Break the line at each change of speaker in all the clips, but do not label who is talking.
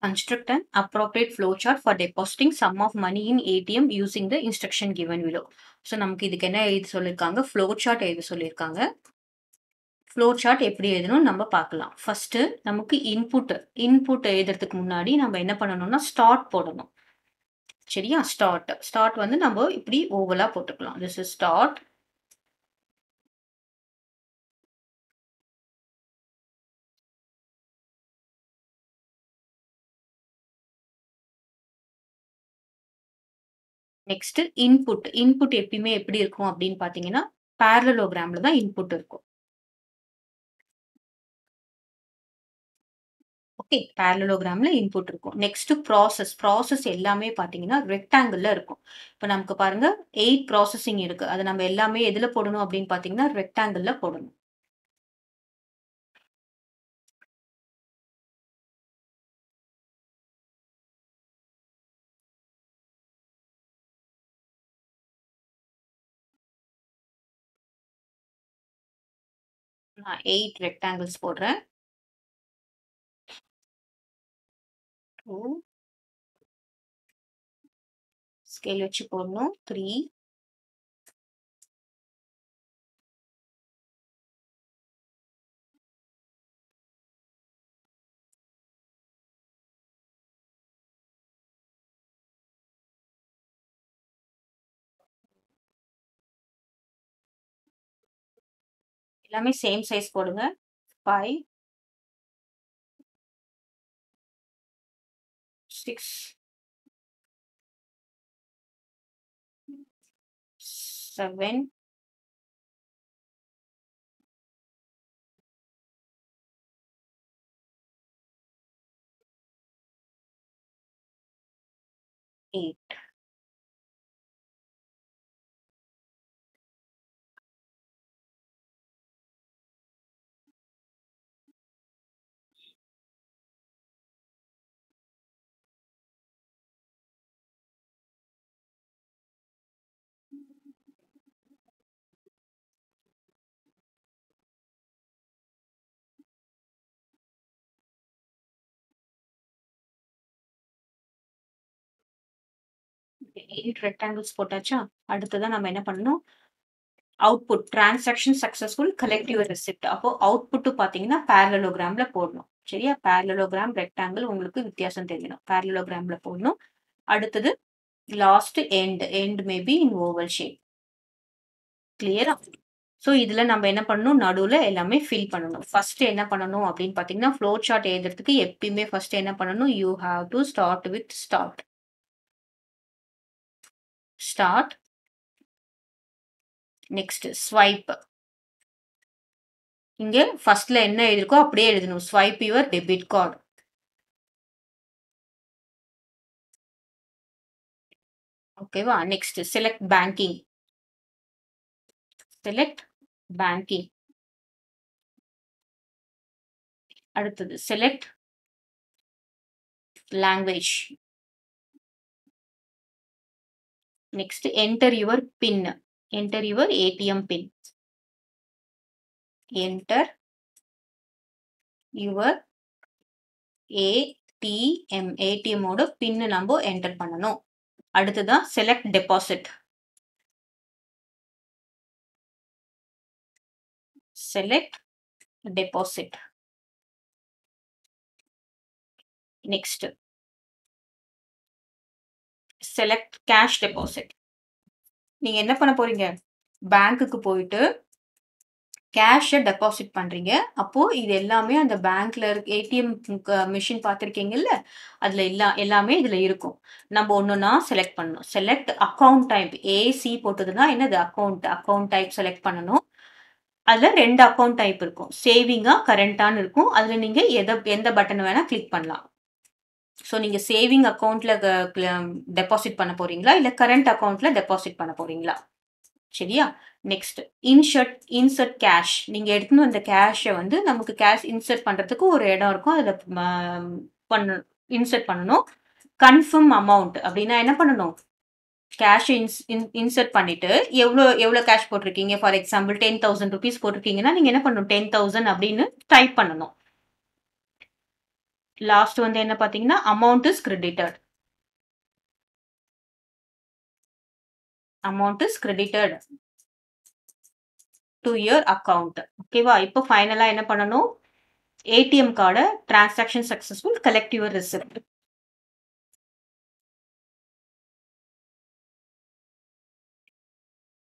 Construct an appropriate flowchart for depositing sum of money in ATM using the instruction given below. So நமக்கு இதுக்கு என்ன எழுத சொல்லிருக்காங்க? flowchart எழுத சொல்லிருக்காங்க. flowchart எப்படி எழுதணும்னு நம்ம பார்க்கலாம். ஃபர்ஸ்ட் நமக்கு இன்புட் எழுதுறதுக்கு முன்னாடி நம்ம என்ன பண்ணணும்னா ஸ்டார்ட் போடணும். சரியா? ஸ்டார்ட் வந்து நம்ம இப்படி ஓவலா போட்டுக்கலாம். This is start. Next input எப்பயுமே எப்படி இருக்கும் அப்படின்னு பாத்தீங்கன்னா parallelogramல தான் இன்புட் இருக்கும். ஓகே, parallelogramல இன்புட் இருக்கும். நெக்ஸ்ட் ப்ராசஸ் எல்லாமே பாத்தீங்கன்னா ரெக்டாங்கிள்ல இருக்கும். இப்போ நமக்கு பாருங்க 8 ப்ராசஸிங் இருக்கு. அது நம்ம எல்லாமே எதுல போடணும் அப்படின்னு பாத்தீங்கன்னா ரெக்டாங்கிள்ல போடணும். நான் 8 ரெக்டாங்கிள்ஸ் போடுறேன். 2 ஸ்கேல் வச்சு போடணும். 3 எல்லாமே சேம் சைஸ் போடுங்க. 5 6 7 8 8 ரெக்டாங்கிள்ஸ் போட்டாச்சா? அடுத்ததான் நம்ம என்ன பண்ணணும்? Output transaction successful collect your receipt. அப்போ அவுட்புட் பாத்தீங்கன்னா parallelogramல போடணும். சரியா? parallelogram ரெக்டாங்கிள் உங்களுக்கு வித்தியாசம் தெரியணும். parallelogramல போடணும். அடுத்தது last end may be in oval shape. கிளியரா? சோ இதுல நம்ம என்ன பண்ணணும்? நடுவுல எல்லாமே ஃபில் பண்ணணும். ஃபர்ஸ்ட் என்ன பண்ணணும் அப்படின்னு பாத்தீங்கன்னா ஃப்ளோ சார்ட் எழுதுறதுக்கு எப்பயுமே ஃபர்ஸ்ட் என்ன பண்ணணும்? You have to start with start. Next swipe. இங்க ஃபர்ஸ்ட்ல என்ன எழுதிருக்கோ அப்படியே எழுதணும். Swipe your debit card. ஓகேவா? Next select banking. அடுத்தது select language. Next enter your pin. Enter your ATM pin. Enter your ATM ஓட பின் நம்ம என்டர் பண்ணணும். அடுத்ததான் select deposit. Next select cash deposit. நீங்க என்ன பண்ண போறீங்க? பேங்க்குக்கு போயிட்டு கேஷை டெபாசிட் பண்றீங்க. அப்போ இது எல்லாமே அந்த பேங்க்ல ஏடிஎம் மிஷின் பார்த்துருக்கீங்கல்ல, அதுல எல்லாமே இதுல இருக்கும். நம்ம ஒன்னொன்னா செலக்ட் பண்ணணும். Select account type. ஏசி போட்டதுன்னா என்னது? அக்கௌண்ட் டைப் செலக்ட் பண்ணணும். அதுல 2 அக்கௌண்ட் டைப் இருக்கும். சேவிங்கா கரண்டான்னு இருக்கும். அதுல நீங்க எந்த பட்டன் வேணா கிளிக் பண்ணலாம். ஸோ நீங்க சேவிங் அக்கௌண்ட்ல டெபாசிட் பண்ண போறீங்களா இல்ல கரண்ட் அக்கௌண்ட்ல டெபாசிட் பண்ண போறீங்களா? சரியா? Next insert cash. நீங்க எடுத்துன்னு அந்த கேஷை வந்து நமக்கு கேஷ் இன்சர்ட் பண்றதுக்கு ஒரு இடம் இருக்கும். அதுல இன்சர்ட் பண்ணணும். கன்ஃபார்ம் அமௌண்ட் அப்படின்னா என்ன பண்ணணும்? கேஷ் இன்சர்ட் பண்ணிட்டு எவ்வளவு கேஷ் போட்டிருக்கீங்க? ஃபார் எக்ஸாம்பிள் 10,000 rupees போட்டிருக்கீங்கன்னா நீங்க என்ன பண்ணணும்? 10,000 அப்படின்னு டைப் பண்ணணும். லாஸ்ட் வந்து என்ன பார்த்தீங்கன்னா, amount is credited. Amount is credited to your account. ஓகேவா? இப்போ ஃபைனலா என்ன பண்ணணும்? ஏடிஎம் கார்ட transaction successful, collect your receipt.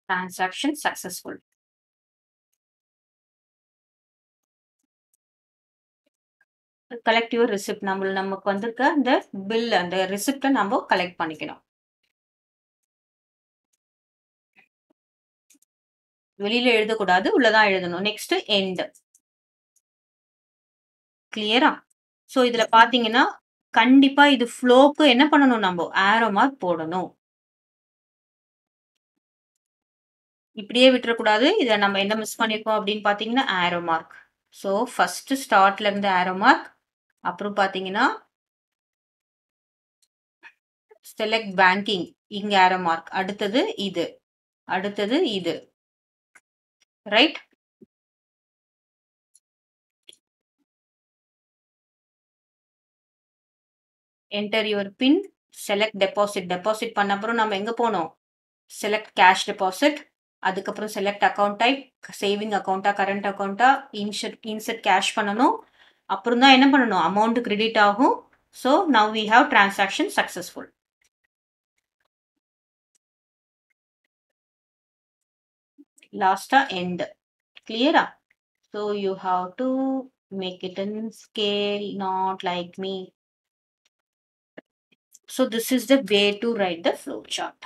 Transaction successful. Collect your receipt. நமக்கு வந்திருக்க இந்த பில், அந்த ரிசிப்ட நம்ம கலெக்ட் பண்ணிக்கணும். வெளியில எழுதக்கூடாது, உள்ளதான் எழுதணும். Next end. கிளியரா? சோ இதுல பாத்தீங்கன்னா, கண்டிப்பா இது ஃப்ளோக்கு என்ன பண்ணணும் நம்ம? ஆரோ மார்க் போடணும். இப்படியே விட்டுறக்கூடாது. இத நம்ம என்ன மிஸ் பண்ணியிருக்கோம் அப்படின்னு பாத்தீங்கன்னா, ஆரோ மார்க். சோ ஃபர்ஸ்ட் ஸ்டார்ட்ல இருந்து ஆரோ மார்க். அப்புறம் பாத்தீங்கன்னா, செலக்ட் பேங்கிங். இங்க ஆரோ மார்க். அடுத்தது இது. அடுத்தது இது. Right? Enter your pin. Select deposit. Deposit பண்ண அப்புறம் நம்ம எங்க போனோம்? Select cash deposit. அதுக்கப்புறம் செலக்ட் அக்கவுண்ட் டைப். சேவிங் அக்கவுண்டா, கரண்ட் அக்கவுண்டா, இன்செர்ட் கேஷ் பண்ணணும். அப்புறம் தான் என்ன பண்ணணும்? அமௌண்ட் கிரெடிட் ஆகும். So now we have transaction successful. லாஸ்டா எண்ட். கிளியரா? So you have to make it in scale, not like me. So this is the way to write the flow chart.